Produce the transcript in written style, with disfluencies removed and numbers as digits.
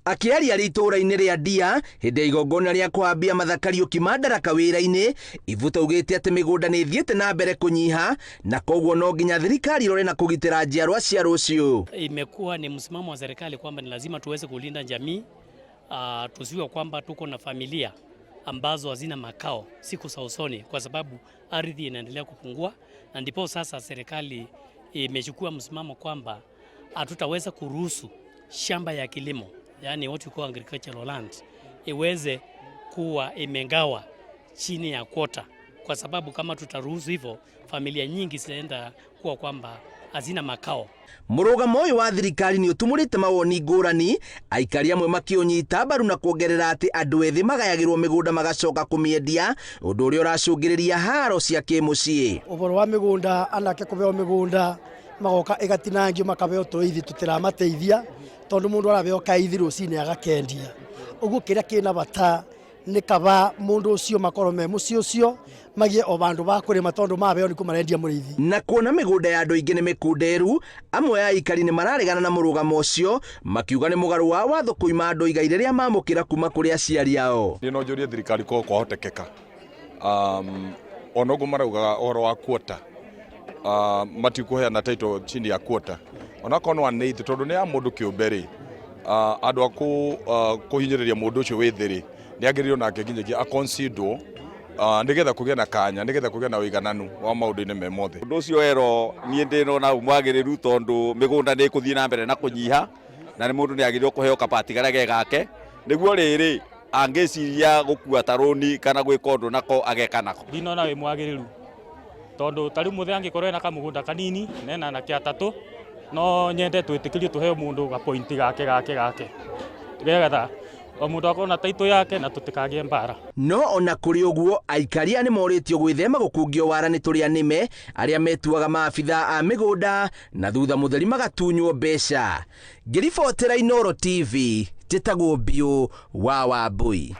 Akiaria ritura-inĩ rĩa Ndia hĩndĩ ya igongona rĩa kwambia Mathakariũki Madaraka wĩra-inĩ, Ivuta augĩte atĩ mĩgũnda nĩ ĩthiĩte na mbere kũnyiha na koguo no nginya thirikari irore na kũgitĩra njiarwa cia rũciũ. Imekuwa ni msimamo wa serikali kwamba ni lazima tuweze kulinda jamii, tusiwe kwamba tuko na familia ambazo hazina makao siku za usoni kwa sababu ardhi inaendelea kupungua, na ndipo sasa serikali imechukua msimamo kwamba hatutaweza kuruhusu shamba ya kilimo, yani what we call agricultural land, iweze kuwa imengawa chini ya quota, kwa sababu kama tutaruhusu hivyo familia nyingi zitaenda kuwa kwamba hazina makao. Mũrũgamo ũyũ wa thirikari nĩ ũtumũrĩte mawoni ngũrani, aikari amwe makĩũnyita mbaru na kuongerera atĩ andũ ethĩ magayagĩrwo mĩgũnda magacoka kũmĩendia, ũndũ ũrĩa ũracũngĩrĩria haro cia kĩmũciĩ. Ũhoro wa mĩgũnda, anake kũbeo mĩgũnda magoka ĩgatinangio makabeo tũithi tũtiramateithia tondũ mũndũ arabeo kaithi rũcinĩ agakendia. Ũguo kĩrĩa kĩna bata nĩ kaba mũndũ ũcio makorwo me mũciĩ ũcio magie o bandu ba kũrĩma tondũ mabeo nĩ kũmarendia mũrĩithi. Na kuona mĩgũnda ya andũ aingĩ nĩ mĩkunderu, amwe ya aikari nĩ mararegana na mũrũgamo ũcio, makiuga nĩ mũgarũ wa watho kũima andũ igai rĩrĩa mamũkĩra kuma kũrĩ aciari ao. Nĩ no njũrie thirikari ko kwahotekeka ona ũguo maraugaga ũhoro wa quota, matikũheana title chini ya quota, ona kono aneithi tondũ nĩ ya mũndũ kĩũmbe rĩ, andũ kũhinyĩrĩria mũndũ ũcio wĩ thĩ rĩ, nĩ agĩrĩirwo nake nginyagia akonsidwo nigetha kũgĩa na kanya, nigetha kũgĩa na ũigananu wa maũndũ-inĩ me mothe. Ũndũ ũcio ero niĩ ndĩrona mwagĩrĩru tondũ mĩgũnda nĩ ĩkũthiĩ na mbere na kũnyiha, na nĩ mũndũ nĩ agĩrĩirwo kũheo kabati karĩa ge gake, nĩguo rĩrĩ angĩciria gũkua taroni kana gwĩka ũndũ nako ageka nako. Ndinona wĩ mwagĩrĩru tondũ tarĩ mũthĩ angĩkorwo ena kamũgũnda kanini nena na kĩa tatũ, no nyende twĩtĩkĩrie tũheo mũndũ gapointi gake getha o mũndũ akorwo na taitũ yake na tũtikagĩe mbara. No ona kũrĩ ũguo, aikaria nĩ morĩtio gwĩthema gũkungio wara nĩ tũrĩa nĩme arĩa metuaga maabitha a mĩgũnda na thutha mũtheri magatunywo mbeca. Ngĩribotera Inooro TV, njĩtagwo Biũ wa Wambui.